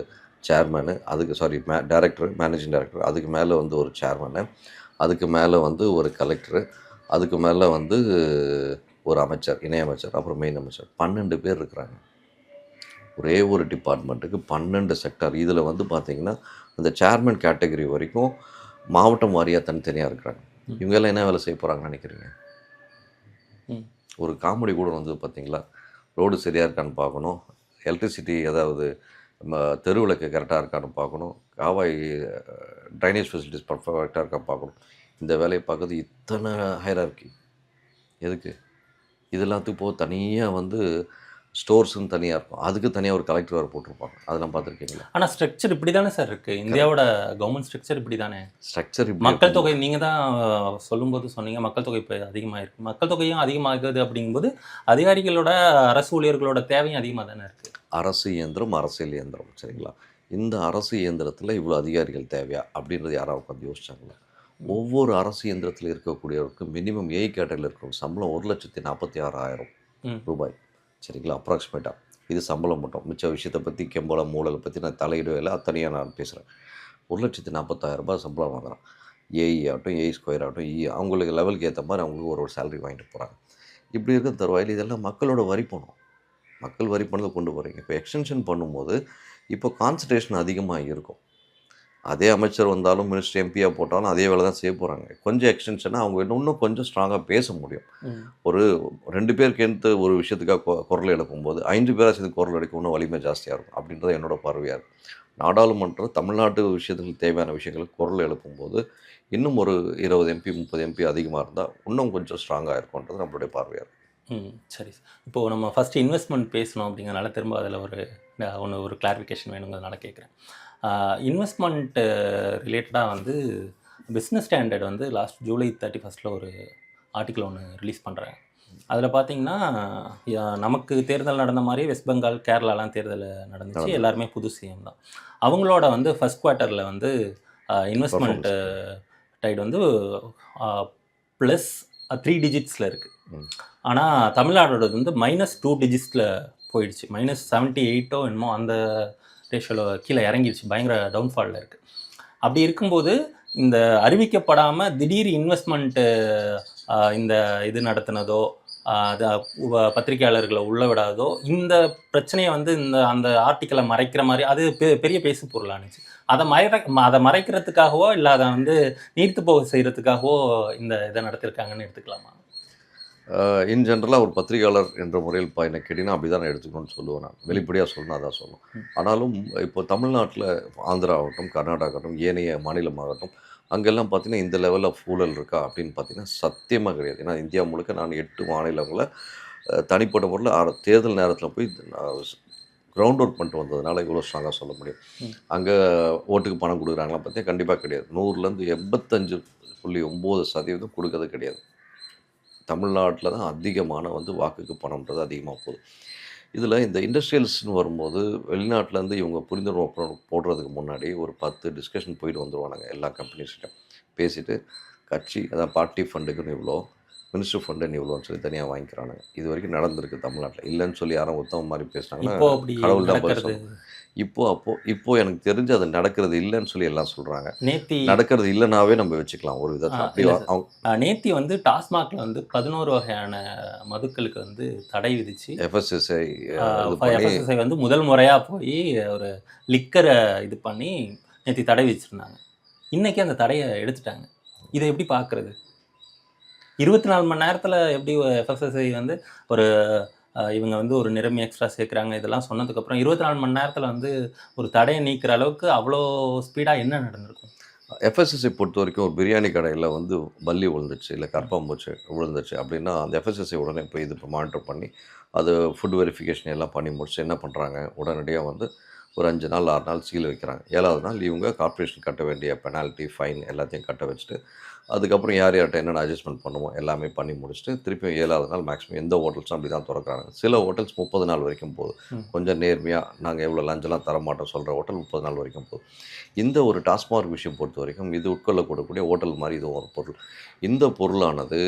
சேர்மனு, டைரக்டர், மேனேஜிங் டைரக்டர், அதுக்கு மேலே வந்து ஒரு சேர்மனு, அதுக்கு மேலே வந்து ஒரு கலெக்டரு, அதுக்கு மேலே வந்து ஒரு அமைச்சர், இணையமைச்சர், அப்புறம் மெயின் அமைச்சர். 12 பேர் இருக்கிறாங்க ஒரே ஒரு டிபார்ட்மெண்ட்டுக்கு, 12 செக்டார். இதில் வந்து பார்த்திங்கன்னா அந்த சேர்மன் கேட்டகரி வரைக்கும் மாவட்டம் வாரியாக தனித்தனியாக இருக்கிறாங்க. இவங்கெல்லாம் என்ன வேலை செய்ய போகிறாங்கன்னு நினைக்கிறீங்க? ஒரு காமெடி கூட வந்து பார்த்திங்களா, ரோடு சரியாக இருக்கான்னு பார்க்கணும், எலக்ட்ரிசிட்டி அதாவது தெருவிளக்கு கரெக்டாக இருக்கான்னு பார்க்கணும், காவாய் ட்ரைனேஜ் ஃபெசிலிட்டிஸ் பர்ஃபெக்டாக இருக்கான்னு பார்க்கணும். இந்த வேலையை பார்க்குறது இத்தனை ஹைரார்கி எதுக்கு? இது எல்லாத்துக்கும் போக தனியாக வந்து ஸ்டோர்ஸுன்னு தனியாக இருக்கும், அதுக்கு தனியாக ஒரு கலெக்டர் வேறு போட்டிருப்பாங்க. அதெல்லாம் பார்த்துருக்கீங்களா? ஆனால் ஸ்ட்ரக்சர் இப்படி தானே சார் இருக்குது, இந்தியாவோட கவர்மெண்ட் ஸ்ட்ரக்சர் இப்படி தானே. ஸ்ட்ரக்சர் மக்கள் தொகை நீங்கள் தான் சொல்லும்போது சொன்னீங்க, மக்கள் தொகை இப்போ அதிகமாக இருக்குது. மக்கள் தொகையும் அதிகமாகுது அப்படிங்கும்போது அதிகாரிகளோட அரசு ஊழியர்களோட தேவையும் அதிகமாக தானே இருக்குது. அரசு இயந்திரம், அரசியல் இயந்திரம், சரிங்களா? இந்த அரசு இயந்திரத்தில் இவ்வளோ அதிகாரிகள் தேவையா அப்படின்றது யாராவது உட்காந்து யோசிச்சாங்களா? ஒவ்வொரு அரசு இயந்திரத்தில் இருக்கக்கூடியவருக்கு மினிமம் ஏ கேட்டகரியில் இருக்கிற சம்பளம் 1,46,000 ரூபாய், சரிங்களா? அப்ராக்சிமேட்டாக இது சம்பளம் மட்டும். மிச்ச விஷயத்தை பற்றி கெம்பளம் மூலலை பற்றி நான் தலையிடவே இல்லை, அத்தனையாக நான் பேசுகிறேன். 1,46,000 ரூபாய் சம்பளம் வாங்குறான். ஏஇ ஆகட்டும், ஏஇ ஸ்கொயர் ஆகட்டும், அவங்களுக்கு லெவலுக்கு ஏற்ற மாதிரி அவங்களுக்கு ஒரு சேலரி வாங்கிட்டு போகிறாங்க. இப்படி இருக்கிற தருவாயில் இதெல்லாம் மக்களோட வரி பணம், மக்கள் வரி பணத்தை கொண்டு போகிறீங்க. இப்போ எக்ஸ்டென்ஷன் பண்ணும்போது இப்போ கான்சன்ட்ரேஷன் அதிகமாக இருக்கும். அதே அமைச்சர் வந்தாலும் மினிஸ்டர் எம்பியாக போட்டாலும் அதே வேலை தான் செய்ய போகிறாங்க. கொஞ்சம் எக்ஸ்டென்ஷனாக அவங்க இன்னும் கொஞ்சம் ஸ்ட்ராங்காக பேச முடியும். ஒரு 2 பேருக்கு எடுத்து ஒரு விஷயத்துக்காக குரல் எழுப்பும்போது 5 பேராக சேர்ந்து குரல் எடுக்க இன்னும் வலிமை ஜாஸ்தியாக இருக்கும் அப்படின்றது என்னோட பார்வையாக இருக்குது. நாடாளுமன்றம் தமிழ்நாட்டு விஷயத்துக்கு தேவையான விஷயங்களுக்கு குரல் எழுப்பும்போது இன்னும் ஒரு 20 எம்பி 30 எம்பி அதிகமாக இருந்தால் இன்னும் கொஞ்சம் ஸ்ட்ராங்காக இருக்கும்ன்றது நம்மளுடைய பார்வையாக இருக்குது. சரி, இப்போது நம்ம ஃபஸ்ட்டு இன்வெஸ்ட்மெண்ட் பேசணும் அப்படிங்கிறனால திரும்ப அதில் ஒரு கிளாரிஃபிகேஷன் வேணுங்கிறதுனால கேட்குறேன். இன்வெஸ்ட்மெண்ட் ரிலேட்டடாக வந்து பிஸ்னஸ் ஸ்டாண்டர்ட் வந்து லாஸ்ட் ஜூலை 31 ஒரு ஆர்டிக்கிள் ஒன்று ரிலீஸ் பண்ணுறாங்க. அதில் பார்த்தீங்கன்னா நமக்கு தேர்தல் நடந்த மாதிரி வெஸ்ட் பெங்கால், கேரளாலாம் தேர்தல் நடந்துச்சு, எல்லாருமே புது சிஎம் தான். அவங்களோட வந்து ஃபஸ்ட் குவார்ட்டரில் வந்து இன்வெஸ்ட்மெண்ட் டைட் வந்து +3 டிஜிட்ஸில் இருக்குது. ஆனால் தமிழ்நாடோட வந்து -2 டிஜிட்ஸில் போயிடுச்சு, -78 என்னமோ அந்த ரேஷியோவில் கீழே இறங்கிடுச்சு, பயங்கர டவுன்ஃபாலில் இருக்குது. அப்படி இருக்கும்போது இந்த அறிவிக்கப்படாமல் திடீர் இன்வெஸ்ட்மெண்ட்டு இந்த இது நடத்தினதோ பத்திரிகையாளர்களை உள்ள விடாதோ இந்த பிரச்சனையை வந்து அந்த ஆர்டிக்கலை மறைக்கிற மாதிரி அது பெரிய பேசு பொருளானுச்சு. அதை மறைக்கிறதுக்காகவோ இல்லை அதை வந்து நீர்த்து போக செய்கிறதுக்காகவோ இந்த இதை நடத்திருக்காங்கன்னு எடுத்துக்கலாமா? இன் ஜென்ரலாக ஒரு பத்திரிகையாளர் என்ற முறையில் என்ன கேட்டிங்கன்னா அப்படி தான் நான் எடுத்துக்கணும்னு சொல்லுவேன். நான் வெளிப்படையாக சொல்லணும், அதான் சொல்லணும். ஆனாலும் இப்போ தமிழ்நாட்டில் ஆந்திரா ஆகட்டும், கர்நாடகா ஆகட்டும், ஏனைய மாநிலமாகட்டும், அங்கெல்லாம் பார்த்திங்கன்னா இந்த லெவலில் ஆஃப் ஊழல் இருக்கா அப்படின்னு பார்த்திங்கன்னா சத்தியமாக கிடையாது. ஏன்னா இந்தியா முழுக்க நான் 8 மாநிலங்களில் தனிப்பட்ட முறையில் தேர்தல் நேரத்தில் போய் கிரவுண்ட் ஒர்க் பண்ணிட்டு வந்ததுனால இவ்வளோ ஸ்ட்ராங்காக சொல்ல முடியும். ம். அங்கே ஓட்டுக்கு பணம் கொடுக்குறாங்களா பார்த்தா கண்டிப்பாக கிடையாது. 100லேருந்து 85.9% கொடுக்கறது கிடையாது. தமிழ்நாட்டில் தான் அதிகமான வந்து வாக்குக்கு பணம்ன்றது அதிகமாக போகுது. இதில் இந்த இண்டஸ்ட்ரியல்ஸ்னு வரும்போது வெளிநாட்டிலேருந்து இவங்க புரிந்துணர்வு ஒப்பந்தம் போடுறதுக்கு முன்னாடி ஒரு 10 டிஸ்கஷன் போயிட்டு வந்துருவானுங்க எல்லா கம்பெனிஸ்கிட்ட. பேசிட்டு கட்சி அதான் பார்ட்டி ஃபண்டுக்குன்னு இவ்வளோ, மினிஸ்டர் ஃபண்டுன்னு இவ்வளோன்னு சொல்லி தனியாக வாங்கிக்கிறானுங்க. இது வரைக்கும் நடந்திருக்கு தமிழ்நாட்டில். இல்லைன்னு சொல்லி யாரும் உத்தம மாதிரி பேசினாங்கன்னா இப்போ அப்படி கடவுள் தான் பதில் நடக்கிறது சொல்லணும். இப்போ எனக்கு தெரிஞ்சு அது நடக்கிறது இல்லைன்னு சொல்லி எல்லாம் சொல்கிறாங்க. நேத்தி நடக்கிறது இல்லைனாவே நம்ம வச்சுக்கலாம் ஒரு விதத்தில். அப்படி இல்ல சார். அவங்க நேத்தி வந்து டாஸ்மாக்ல வந்து 11 வகையான மதுக்களுக்கு வந்து தடை விதிச்சு எஃப்எஸ்எஸ்ஐ இது பண்ணி எஃப்எஸ்எஸ்ஐ வந்து முதல் முறையா போய் ஒரு லிக்கரை இது பண்ணி நேத்தி தடை விதிச்சிருந்தாங்க. இன்னைக்கு அந்த தடையை எடுத்துட்டாங்க. இதை எப்படி பார்க்கறது? 24 மணி நேரத்தில் எப்படி எஃப்எஸ்எஸ்ஐ வந்து ஒரு இவங்க வந்து ஒரு நிறமி எக்ஸ்ட்ரா சேர்க்குறாங்க இதெல்லாம் சொன்னதுக்கப்புறம் 24 மணி நேரத்தில் வந்து ஒரு தடையை நீக்கிற அளவுக்கு அவ்வளோ ஸ்பீடாக என்ன நடந்திருக்கும்? எஃப்எஸ்எஸ்ஐ பொறுத்த வரைக்கும் ஒரு பிரியாணி கடையில் வந்து பல்லி விழுந்துச்சு, இல்லை கரப்பாம்பூச்சி விழுந்துச்சு அப்படின்னா அந்த எஃப்எஸ்எஸ்ஐ உடனே போய் இது மானிட்டர் பண்ணி அது ஃபுட் வெரிஃபிகேஷன் எல்லாம் பண்ணி முடிச்சு என்ன பண்ணுறாங்க, உடனடியாக வந்து ஒரு 5 நாள் 6 நாள் சீல் வைக்கிறாங்க. 7வது நாள் இவங்க கார்ப்பரேஷன் கட்ட வேண்டிய பெனால்ட்டி ஃபைன் எல்லாத்தையும் கட்ட வச்சுட்டு அதுக்கப்புறம் யார் யார்கிட்ட என்னென்ன அட்ஜஸ்ட்மெண்ட் பண்ணுமோ எல்லாமே பண்ணி முடிச்சுட்டு திருப்பியும் 7வது நாள் மேக்ஸிமம் எந்த ஹோட்டல்ஸும் அப்படி தான் திறக்கிறாங்க. சில ஹோட்டல்ஸ் 30 நாள் வரைக்கும் போகுது. கொஞ்சம் நேர்மையாக நாங்கள் எவ்வளோ லஞ்செலாம் தரமாட்டோம் சொல்கிற ஹோட்டல் 30 நாள் வரைக்கும் போகுது. இந்த ஒரு டாஸ்மார்க் விஷயம் பொறுத்த வரைக்கும் இது உட்கொள்ளக்கூடக்கூடிய ஹோட்டல் மாதிரி இது ஒரு பொருள். இந்த பொருளானது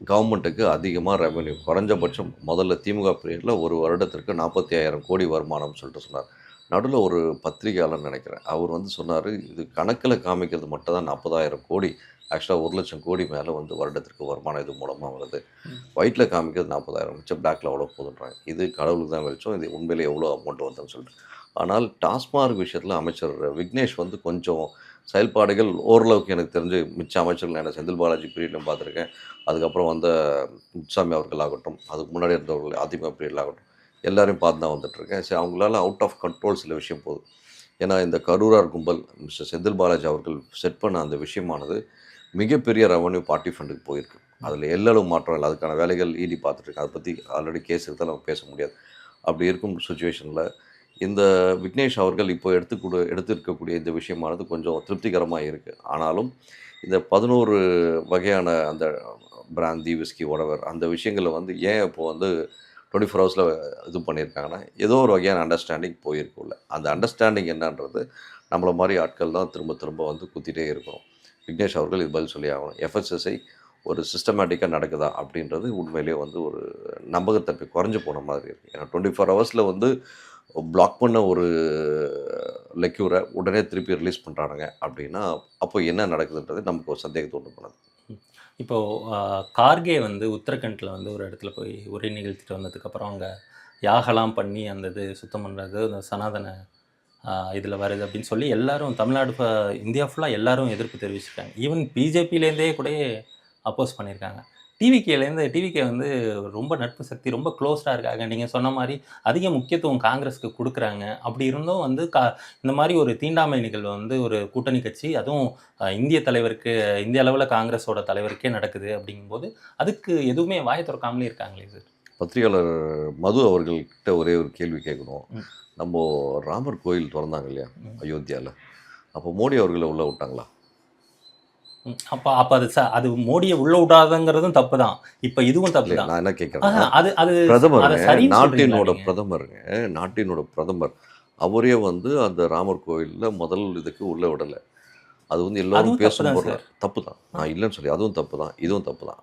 கவர்மெண்ட்டுக்கு அதிகமாக ரெவென்யூ குறைஞ்சபட்சம் முதல்ல திமுக பீரியடில் ஒரு வருடத்திற்கு 45,000 கோடி வருமானம்னு சொல்லிட்டு சொன்னார். நடுவில் ஒரு பத்திரிகையாளர் நினைக்கிறேன் அவர் வந்து சொன்னார் இது கணக்கில் காமிக்கிறது மட்டும் தான் 40,000 கோடி, ஆக்சுவலாக 1,00,000 கோடி மேலே வந்து வருடத்திற்கு வருமானம் இது மூலமாக வருது. ஒயிட்டில் காமிக்கிறது 40,000 மிச்சம் பிளாக்ல அவ்வளோ போதுன்றாங்க. இது கடவுளுக்கு தான் வெளிச்சம், இது உண்மையிலே எவ்வளோ அமௌண்ட் வருதுன்னு சொல்லிட்டு. ஆனால் டாஸ்மார்க் விஷயத்தில் அமைச்சர் விக்னேஷ் வந்து கொஞ்சம் செயல்பாடுகள் ஓரளவுக்கு எனக்கு தெரிஞ்சு மிச்ச அமைச்சர்கள் நான் செந்தில் பாலாஜி பீரியட்லையும் பார்த்துருக்கேன். அதுக்கப்புறம் வந்த முத்துசாமி அவர்கள் ஆகட்டும், அதுக்கு முன்னாடி இருந்தவர்கள் அதிமுக பீரியடில் ஆகட்டும், எல்லாரையும் பார்த்து தான் வந்துட்டுருக்கேன். சரி அவங்களால அவுட் ஆஃப் கண்ட்ரோல் சில விஷயம் போகுது. ஏன்னா இந்த கரூரார் கும்பல் மிஸ்டர் செந்தில் பாலாஜி அவர்கள் செட் பண்ண அந்த விஷயமானது மிகப்பெரிய ரெவன்யூ பார்ட்டி ஃபண்டுக்கு போயிருக்கு. அதில் எல்லளவு மாற்றம் இல்லை. அதுக்கான வேலைகள் இடி பார்த்துட்ருக்கேன். அதை பற்றி ஆல்ரெடி கேஸ் எடுத்தால் நம்ம பேச முடியாது. அப்படி இருக்கும் சுச்சுவேஷனில் இந்த விக்னேஷ் அவர்கள் இப்போ எடுத்திருக்கக்கூடிய இந்த விஷயமானது கொஞ்சம் திருப்திகரமாக இருக்குது. ஆனாலும் இந்த 11 வகையான அந்த பிராந்தி, விஸ்கி, ஒடவர் அந்த விஷயங்களை வந்து ஏன் இப்போது வந்து 24 ஹவர்ஸில் இது பண்ணியிருக்காங்கன்னா ஏதோ ஒரு வகையான அண்டர்ஸ்டாண்டிங் போயிருக்குள்ள. அந்த அண்டர்ஸ்டாண்டிங் என்னன்றது நம்மளை மாதிரி ஆட்கள் தான் திரும்ப திரும்ப வந்து குத்திட்டே இருக்கணும். விக்னேஷ் அவர்கள் இது பதில் சொல்லி ஆகணும். எஃப்எஸ்எஸ்ஐ ஒரு சிஸ்டமேட்டிக்காக நடக்குதா அப்படின்றது உண்மையிலேயே வந்து ஒரு நம்பகத்தன்மை குறைஞ்சு போன மாதிரி இருக்குது. ஏன்னா 24 ஹவர்ஸில் வந்து பிளாக் பண்ண ஒரு லெக்யூரை உடனே திருப்பி ரிலீஸ் பண்ணுறானுங்க அப்படின்னா அப்போ என்ன நடக்குதுன்றது நமக்கு ஒரு சந்தேகத்தை உண்டு பண்ணுது. கார்கே வந்து உத்தரகண்டில் வந்து ஒரு இடத்துல போய் உரை நிகழ்த்திட்டு வந்ததுக்கப்புறம் அங்கே யாகலாம் பண்ணி அந்த இது சுத்தம் பண்ணுறது அந்த சனாதன இதில் வருது அப்படின்னு சொல்லி எல்லாரும் தமிழ்நாடு இந்தியா ஃபுல்லாக எல்லாரும் எதிர்ப்பு தெரிவிச்சிருக்காங்க. ஈவன் பிஜேபியிலேருந்தே கூட அப்போஸ் பண்ணியிருக்காங்க. டிவிகே வந்து ரொம்ப நட்பு சக்தி ரொம்ப க்ளோஸ்டாக இருக்காங்க. நீங்கள் சொன்ன மாதிரி அதிக முக்கியத்துவம் காங்கிரஸுக்கு கொடுக்குறாங்க. அப்படி இருந்தும் வந்து இந்த மாதிரி ஒரு தீண்டாமை நிகழ்வு வந்து ஒரு கூட்டணி கட்சி அதுவும் இந்திய தலைவருக்கு இந்திய அளவில் காங்கிரஸோட தலைவருக்கே நடக்குது அப்படிங்கும்போது அதுக்கு எதுவுமே வாயை திறக்காமலே இருக்காங்களே சார். பத்திரிகையாளர் மது அவர்கள்கிட்ட ஒரே ஒரு கேள்வி கேட்கணும். நம்ம ராமர் கோயில் திறந்தாங்க இல்லையா அயோத்தியாவில், அப்போ மோடி அவர்களை உள்ளே விட்டாங்களா? அப்போ அது மோடியை உள்ள விடாதங்கிறதும் தப்பு தான். இப்போ இதுவும் தப்பு தான். நான் என்ன கேட்குறேன், அது நாட்டினோட பிரதமர் அவரே வந்து அந்த ராமர் கோயிலில் முதல் இதுக்கு உள்ளே விடலை. அது வந்து எல்லாரும் பேசும் பொருள் தப்பு தான். நான் இல்லைன்னு சொல்லி அதுவும் தப்பு தான், இதுவும் தப்பு தான்.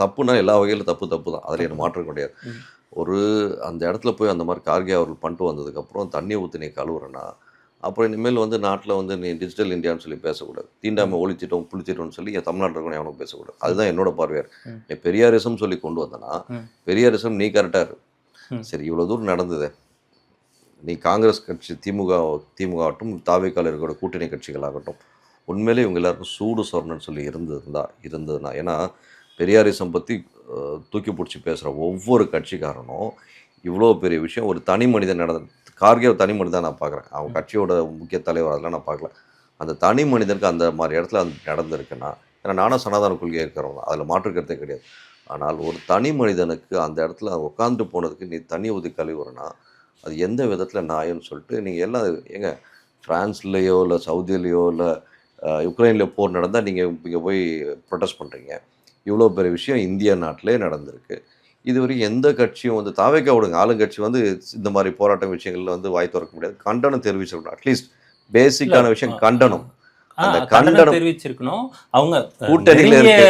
தப்புனா எல்லா வகையிலும் தப்பு தான், அதில் எனக்கு மாற்றம் கிடையாது. ஒரு அந்த இடத்துல போய் அந்த மாதிரி கார்கே அவர்கள் பண்ணிட்டு வந்ததுக்கப்புறம் தண்ணி ஊற்றி நீ கழுவுறேன்னா அப்புறம் இனிமேல் வந்து நாட்டில் வந்து நீ டிஜிட்டல் இந்தியான்னு சொல்லி பேசக்கூடாது. தீண்டாமை ஒழிச்சிட்டோம் புளிச்சிட்டோம்னு சொல்லி என் தமிழ்நாட்டில் இருக்கணும் எவனும் பேசக்கூடாது. அதுதான் என்னோட பார்வையார். நீ பெரியாரிசம் சொல்லி கொண்டு வந்தனா பெரியாரிசம் நீ கரெக்டாக இருக்கு. சரி இவ்வளோ தூரம் நடந்தது, நீ காங்கிரஸ் கட்சி திமுக ஆகட்டும் தாவேக்கால இருக்கிற கூட்டணி கட்சிகளாகட்டும் உண்மையிலே இவங்க எல்லாருக்கும் சூடு சொரணன்னு சொல்லி இருந்ததுன்னா ஏன்னா பெரியாரிசம் பற்றி தூக்கி பிடிச்சி பேசுகிற ஒவ்வொரு கட்சிக்காரனும் இவ்வளோ பெரிய விஷயம் ஒரு தனி மனிதன் கார்கே ஒரு தனி மனிதன் நான் பார்க்குறேன். அவங்க கட்சியோட முக்கிய தலைவர் அதெல்லாம் நான் பார்க்கல. அந்த தனி மனிதனுக்கு அந்த மாதிரி இடத்துல அது நடந்திருக்குன்னா ஏன்னா நானும் சனாதன கொள்கையாக இருக்கிறவங்க அதில் மாற்றுக்கிறதே கிடையாது. ஆனால் ஒரு தனி மனிதனுக்கு அந்த இடத்துல உட்காந்துட்டு போனதுக்கு நீ தண்ணி ஊற்றி கழுவுறனா அது எந்த விதத்தில் நியாயம்னு சொல்லிட்டு நீங்கள் எல்லாம் ஏங்க ஃப்ரான்ஸ்லேயோ இல்லை சவுதியிலையோ இல்லை யுக்ரைனில் போர் நடந்தால் நீங்கள் இங்கே போய் ப்ரொட்டஸ்ட் பண்ணுறீங்க. இவ்வளோ பெரிய விஷயம் இந்திய நாட்டிலே நடந்திருக்கு. இதுவரை எந்த கட்சியும் வந்து தாவேக்கா விடுங்க, ஆளுங்கட்சி வந்து இந்த மாதிரி போராட்ட விஷயங்கள்ல வந்து வாய் திறக்க முடியாது. கண்டனம் தெரிவிச்சிருக்கணும். அட்லீஸ்ட் பேசிக்கான விஷயம் கண்டனம். அந்த கண்டனம் தெரிவிச்சிருக்கணும். அவங்க கூட்டணியில இருக்கு,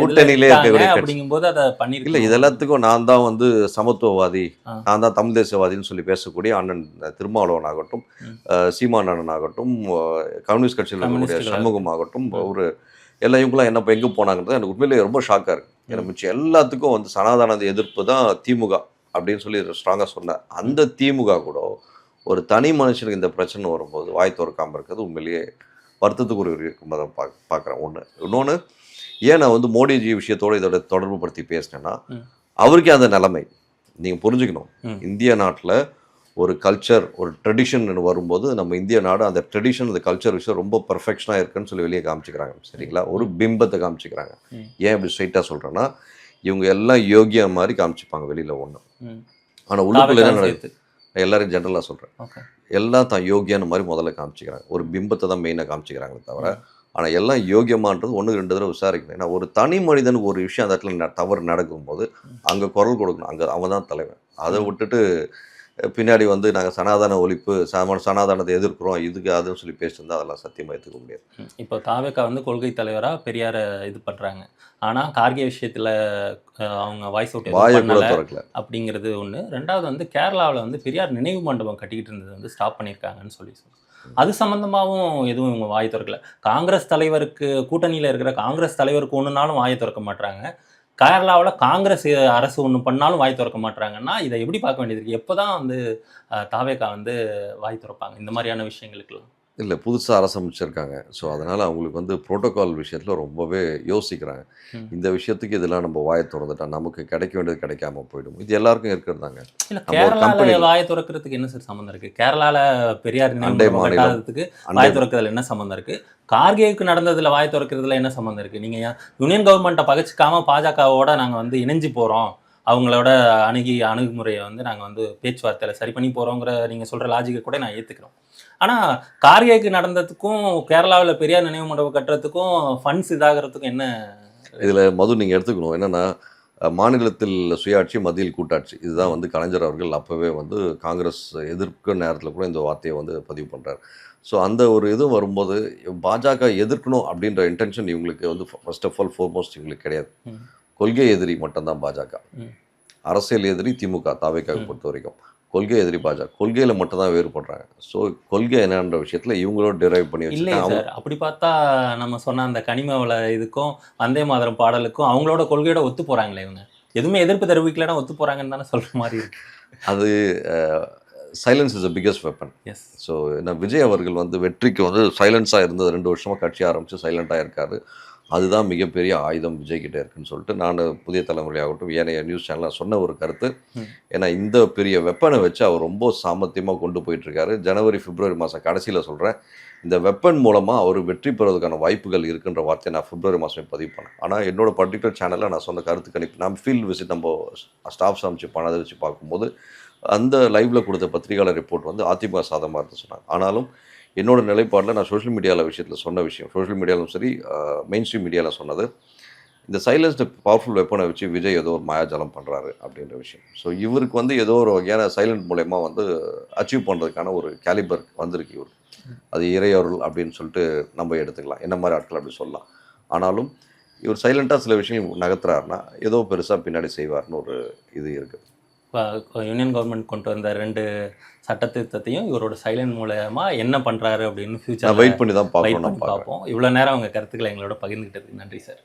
கூட்டணியிலே இருக்கக்கூடிய கட்சி. அப்படிங்கும்போது அதை இல்லை, பண்ணிருக்கணும். இது எல்லாத்துக்கும் நான் தான் வந்து சமத்துவவாதி, நான் தான் தமிழ் தேசியவாதின்னு சொல்லி பேசக்கூடிய அண்ணன் திருமாவளவன் ஆகட்டும், சீமான் அண்ணன் ஆகட்டும், கம்யூனிஸ்ட் கட்சியில் இருக்கக்கூடிய சண்முகம் ஆகட்டும், ஒரு எல்லா இவங்களாம் என்ன எங்கே போனாங்கிறது எனக்கு உண்மையிலேயே ரொம்ப ஷாக்காக இருக்குது. எனக்கு மிச்சம் எல்லாத்துக்கும் வந்து சனாதன எதிர்ப்பு தான் திமுக அப்படின்னு சொல்லி ஸ்ட்ராங்காக சொன்னேன். அந்த திமுக கூட ஒரு தனி மனுஷனுக்கு இந்த பிரச்சனை வரும்போது வாய் திறக்காமல் இருக்கிறது உண்மையிலேயே வருத்தத்துக்கு ஒரு அதை பார்க்குறேன். இன்னொன்று ஏன் நான் வந்து மோடிஜி விஷயத்தோடு இதோட தொடர்பு படுத்தி பேசினேன்னா, அவருக்கே அந்த நிலைமை நீங்கள் புரிஞ்சுக்கணும். இந்திய நாட்டில் ஒரு கல்ச்சர், ஒரு ட்ரெடிஷன் வரும்போது நம்ம இந்திய நாடு அந்த ட்ரெடிஷன், அந்த கல்ச்சர் விஷயம் ரொம்ப பர்ஃபெக்ஷனாக இருக்குன்னு சொல்லி வெளியே காமிச்சிக்கிறாங்க. சரிங்களா? ஒரு பிம்பத்தை காமிச்சிக்கிறாங்க. ஏன் இப்படி ஸ்ட்ரைட்டாக சொல்கிறேன்னா, இவங்க எல்லாம் யோகியா மாதிரி காமிச்சிப்பாங்க வெளியில் ஒன்று. ஆனால் உள்ளுக்குள்ள என்ன நடக்குது? எல்லாரும் ஜென்ரலாக சொல்கிறேன், எல்லாம் தான் யோகியான மாதிரி முதல்ல காமிச்சிக்கிறாங்க. ஒரு பிம்பத்தை தான் மெயினாக காமிச்சிக்கிறாங்களே தவிர, ஆனால் எல்லாம் யோகியமானது 1-2 தடவை விசாரிக்கணும். ஏன்னா ஒரு தனி மனிதனுக்கு ஒரு விஷயம் அந்த இடத்துல தவறு நடக்கும்போது அங்கே குரல் கொடுக்கணும். அங்கே அவன் தான் தலைவன். அதை விட்டுட்டு பின்னாடி வந்து நாங்கள் சனாதன ஒழிப்பு, சனாதனத்தை எதிர்க்கிறோம், இதுக்கு அதுன்னு சொல்லி பேசிட்டு அதெல்லாம் சத்தியமாக ஏற்றுக்க முடியாது. இப்போ தாவேக்கா வந்து கொள்கை தலைவராக பெரியாரை இது பண்ணுறாங்க. ஆனால் கார்கே விஷயத்தில் அவங்க வாய்ஸ் அவுட் திறக்கல அப்படிங்கிறது ஒன்று. ரெண்டாவது வந்து கேரளாவில் வந்து பெரியார் நினைவு மண்டபம் கட்டிக்கிட்டு இருந்தது வந்து ஸ்டாப் பண்ணியிருக்காங்கன்னு சொல்லி அது சம்மந்தமாகவும் எதுவும் இவங்க வாய் திறக்கல. காங்கிரஸ் தலைவருக்கு, கூட்டணியில் இருக்கிற காங்கிரஸ் தலைவருக்கு ஒன்றுனாலும் வாயை திறக்க மாட்டாங்க. கேரளாவில் காங்கிரஸ் அரசு ஒன்று பண்ணாலும் வாய் திறக்க மாட்டாங்கன்னா இதை எப்படி பார்க்க வேண்டியது இருக்குது? எப்போ தான் வந்து தாவேக்கா வந்து வாய் திறப்பாங்க இந்த மாதிரியான விஷயங்களுக்குலாம்? இல்லை, புதுசாக அரசு அமைச்சிருக்காங்க. ஸோ அதனால் அவங்களுக்கு வந்து ப்ரோட்டோகால் விஷயத்தில் ரொம்பவே யோசிக்கிறாங்க. இந்த விஷயத்துக்கு இதெல்லாம் நம்ம வாயை திறந்துட்டா நமக்கு கிடைக்க வேண்டியது கிடைக்காம போயிடும். இது எல்லாருக்கும் இருக்கிறதாங்க. இல்லை, கேரளாவில் வாயை திறக்கிறதுக்கு என்ன சார் சம்மந்தம் இருக்குது? கேரளாவில் பெரியார் மாநிலத்துக்கு வாய் திறக்கிறதுல என்ன சம்மந்தம் இருக்குது? கார்கேவுக்கு நடந்ததில் வாய் திறக்கிறதுல என்ன சம்மந்தம் இருக்குது? நீங்கள் யூனியன் கவர்மெண்ட்டை பகச்சிக்காம பாஜகவோட நாங்கள் வந்து இணைஞ்சு போகிறோம், அவங்களோட அணுகுமுறையை வந்து நாங்கள் வந்து பேச்சுவார்த்தையில் சரி பண்ணி போகிறோங்கிற நீங்கள் சொல்கிற லாஜிக்கை கூட நான் ஏற்றுக்கிறோம். ஆனால் கார்கேக்கு நடந்ததுக்கும் கேரளாவில் பெரியார் நினைவு மண்டபம் கட்டுறதுக்கும் ஃபண்ட்ஸ் இதாகிறதுக்கும் என்ன? இதில் மது நீங்கள் எடுத்துக்கணும் என்னென்னா, மாநிலத்தில் சுயாட்சி, மத்தியில் கூட்டாட்சி, இதுதான் வந்து கலைஞர் அவர்கள் அப்போவே வந்து காங்கிரஸ் எதிர்க்க நேரத்தில் கூட இந்த வார்த்தையை வந்து பதிவு பண்ணுறார். ஸோ அந்த ஒரு இது வரும்போது பாஜக எதிர்க்கணும் அப்படின்ற இன்டென்ஷன் இவங்களுக்கு வந்து ஃபர்ஸ்ட் ஆஃப் ஆல் ஃபோர்மோஸ்ட் இவங்களுக்கு கிடையாது. கொள்கை எதிரி மட்டும்தான் பாஜக. அரசியல் எதிரி திமுக, தாவேக்காவை பொறுத்த வரைக்கும். கொள்கை எதிரி பாஜக. கொள்கையில் மட்டும்தான் வேறுபடுறாங்க. ஸோ கொள்கை என்னன்ற விஷயத்தில் இவங்களோட டிரைவ் பண்ணி வச்சுருக்காங்க. அப்படி பார்த்தா நம்ம சொன்ன அந்த கனிமவள இதுக்கும் வந்தே மாதரம் பாடலுக்கும் அவங்களோட கொள்கையோட ஒத்து போகிறாங்களே இவங்க. எதுவுமே எதிர்ப்பு தெரிவிக்கலன்னா ஒத்து போகிறாங்கன்னு தானே சொல்கிற மாதிரி இருக்கு. அது silence is the biggest weapon. Yes. So என்ன விஜய் அவர்கள் வந்து வெற்றிக்கு வந்து சைலன்ஸாக இருந்தது. 2 வருஷமாக கட்சி ஆரம்பித்து சைலண்ட்டாக இருக்கார். அதுதான் மிகப்பெரிய ஆயுதம் விஜய்கிட்ட இருக்குன்னு சொல்லிட்டு நான் புதிய தலைமுறையாகட்டும் ஏனைய நியூஸ் சேனலில் சொன்ன ஒரு கருத்து. ஏன்னா இந்த பெரிய வெப்பனை வச்சு அவர் ரொம்ப சாமர்த்தியமாக கொண்டு போயிட்டுருக்காரு. ஜனவரி பிப்ரவரி மாதம் கடைசியில் சொல்கிறேன், இந்த வெப்பன் மூலமாக அவர் வெற்றி பெறுவதற்கான வாய்ப்புகள் இருக்குன்ற வார்த்தையை நான் பிப்ரவரி மாதமே பதிவு பண்ணேன். ஆனால் என்னோட பர்டிகுலர் சேனலில் நான் சொன்ன கருத்து கணிப்பு, நம்ம ஃபீல்டு விசிட் நம்ம ஸ்டாஃப்ஸ் அமைச்சு பண்ணதை வச்சு பார்க்கும்போது அந்த லைவில் கொடுத்த பத்திரிகையாளர் ரிப்போர்ட் வந்து அதிமுக சாதகமாக இருந்து சொன்னாங்க. ஆனாலும் என்னோட நிலைப்பாடில் நான் சோஷியல் மீடியாவில் விஷயத்தில் சொன்ன விஷயம், சோஷியல் மீடியாவிலும் சரி மெயின் ஸ்ட்ரீம் மீடியாவில் சொன்னது, இந்த சைலன்ஸ்டு பவர்ஃபுல் வெப்பனை வச்சு விஜய் ஏதோ ஒரு மாயாஜலம் பண்ணுறாரு அப்படின்ற விஷயம். ஸோ இவருக்கு வந்து ஏதோ ஒரு வகையான சைலண்ட் மூலயமா வந்து அச்சீவ் பண்ணுறதுக்கான ஒரு கேலிபர் வந்திருக்கு இவருக்கு. அது இறையொருள் அப்படின்னு சொல்லிட்டு நம்ம எடுத்துக்கலாம், என்ன மாதிரி ஆட்கள் அப்படி சொல்லலாம். ஆனாலும் இவர் சைலண்ட்டாக சில விஷயங்கள் நகர்த்துறாருன்னா ஏதோ பெருசாக பின்னாடி செய்வார்னு ஒரு இது இருக்குது. யூனியன் கவர்மெண்ட் கொண்டு வந்த 2 சட்டத்திருத்தத்தையும் இவரோட சைலண்ட் மூலமா என்ன பண்ணுறாரு அப்படின்னு ஃபியூச்சர் வெயிட் பண்ணி தான் பார்ப்போம். இவ்வளோ நேரம் அவங்க கருத்துக்களை எங்களோட பகிர்ந்துக்கிட்டதுக்கு நன்றி சார்.